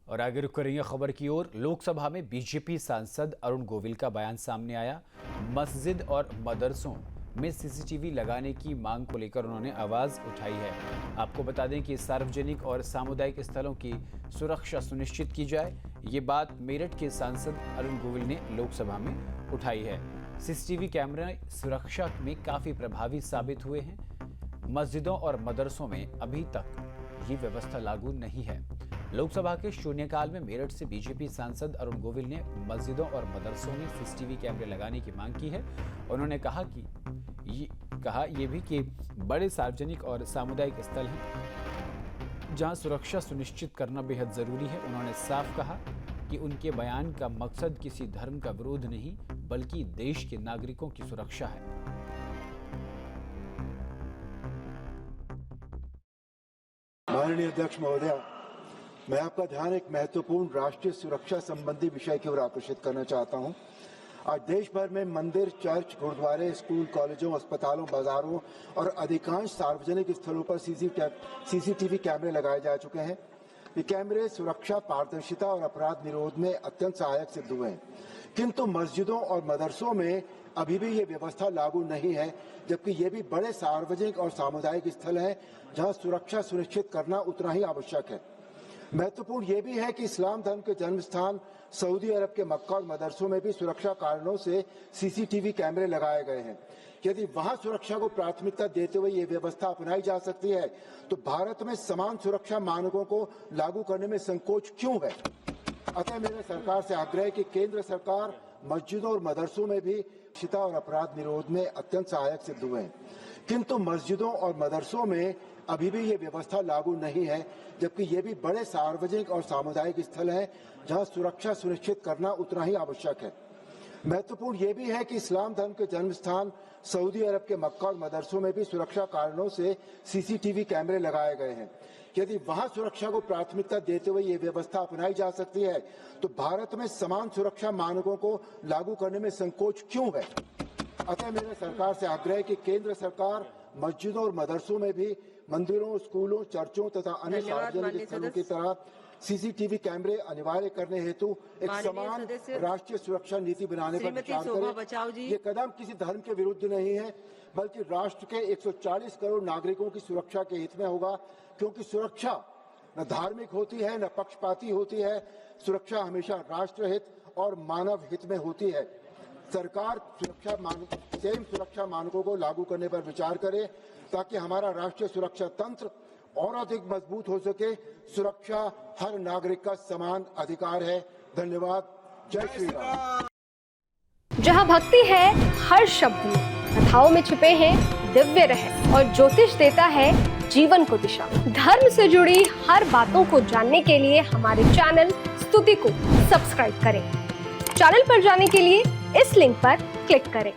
और आगे रुक कर रही है खबर की ओर। लोकसभा में बीजेपी सांसद अरुण गोविल का बयान सामने आया। मस्जिद और मदरसों में सीसीटीवी लगाने की मांग को लेकर उन्होंने आवाज उठाई है। आपको बता दें कि सार्वजनिक और सामुदायिक स्थलों की सुरक्षा सुनिश्चित की जाए। ये बात मेरठ के सांसद अरुण गोविल ने लोकसभा में उठाई है। सीसीटीवी कैमरे सुरक्षा में काफी प्रभावी साबित हुए हैं। मस्जिदों और मदरसों में अभी तक ये व्यवस्था लागू नहीं है। लोकसभा के शून्यकाल में मेरठ से बीजेपी सांसद अरुण गोविल ने मस्जिदों और मदरसों में सीसीटीवी कैमरे लगाने की मांग की है। उन्होंने कहा ये भी कि बड़े सार्वजनिक और सामुदायिक स्थल हैं जहां सुरक्षा सुनिश्चित करना बेहद जरूरी है। उन्होंने साफ कहा कि उनके बयान का मकसद किसी धर्म का विरोध नहीं बल्कि देश के नागरिकों की सुरक्षा है। माननीय अध्यक्ष महोदय, मैं आपका ध्यान एक महत्वपूर्ण राष्ट्रीय सुरक्षा संबंधी विषय की ओर आकर्षित करना चाहता हूं। आज देश भर में मंदिर, चर्च, गुरुद्वारे, स्कूल, कॉलेजों, अस्पतालों, बाजारों और अधिकांश सार्वजनिक स्थलों पर सीसीटीवी कैमरे लगाए जा चुके हैं। ये कैमरे सुरक्षा, पारदर्शिता और अपराध निरोध में अत्यंत सहायक सिद्ध हुए हैं, किंतु मस्जिदों और मदरसों में अभी भी ये व्यवस्था लागू नहीं है, जबकि ये भी बड़े सार्वजनिक और सामुदायिक स्थल हैं जहां सुरक्षा सुनिश्चित करना उतना ही आवश्यक है। महत्वपूर्ण ये भी है कि इस्लाम धर्म के जन्म स्थान सऊदी अरब के मक्का और मदरसों में भी सुरक्षा कारणों से सीसीटीवी कैमरे लगाए गए हैं। यदि वहां सुरक्षा को प्राथमिकता देते हुए ये व्यवस्था अपनाई जा सकती है, तो भारत में समान सुरक्षा मानकों को लागू करने में संकोच क्यों है? अतः मेरे सरकार से आग्रह है कि केंद्र सरकार मस्जिदों और मदरसों में भी शिता और अपराध निरोध में अत्यंत सहायक सिद्ध हुए हैं, किंतु मस्जिदों और मदरसों में अभी भी ये व्यवस्था लागू नहीं है, जबकि ये भी बड़े सार्वजनिक और सामुदायिक स्थल हैं जहां सुरक्षा सुनिश्चित करना उतना ही आवश्यक है। महत्वपूर्ण ये भी है कि इस्लाम धर्म के जन्म स्थान सऊदी अरब के मक्का और मदरसों में भी सुरक्षा कारणों से सीसीटीवी कैमरे लगाए गए हैं। यदि वहां सुरक्षा को प्राथमिकता देते हुए ये व्यवस्था अपनाई जा सकती है, तो भारत में समान सुरक्षा मानकों को लागू करने में संकोच क्यों है? अतः मेरे सरकार से आग्रह है कि केंद्र सरकार मस्जिदों और मदरसों में भी मंदिरों, स्कूलों, चर्चों तथा अन्य सार्वजनिक स्थलों की तरह सीसीटीवी कैमरे अनिवार्य करने हेतु एक समान राष्ट्रीय सुरक्षा नीति बनाने पर विचार करें। ये कदम किसी धर्म के विरुद्ध नहीं है, बल्कि राष्ट्र के 140 करोड़ नागरिकों की सुरक्षा के हित में होगा, क्योंकि सुरक्षा न धार्मिक होती है न पक्षपाती होती है। सुरक्षा हमेशा राष्ट्र हित और मानव हित में होती है। सरकार सुरक्षा मानकों को लागू करने पर विचार करे ताकि हमारा राष्ट्रीय सुरक्षा तंत्र और अधिक मजबूत हो सके। सुरक्षा हर नागरिक का समान अधिकार है। धन्यवाद। जय श्री राम। जहाँ भक्ति है हर शब्द में, कथाओं में छुपे हैं दिव्य रहस्य और ज्योतिष देता है जीवन को दिशा। धर्म से जुड़ी हर बातों को जानने के लिए हमारे चैनल स्तुति को सब्सक्राइब करें। चैनल पर जाने के लिए इस लिंक पर क्लिक करें।